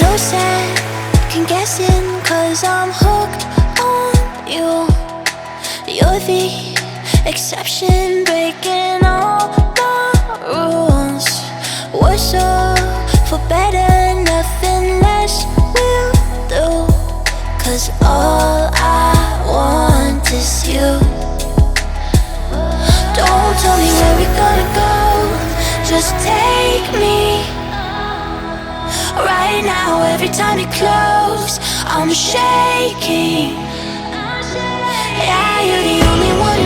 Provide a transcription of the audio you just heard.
so second guessing, 'cause I'm hooked on you. You're the exception, breaking all my rules. We're so for better, nothing less will do. 'Cause all I want is you. Don't tell me where we're gonna go, just take me. Right now, every time you close, I'm shaking. Yeah, you're the only one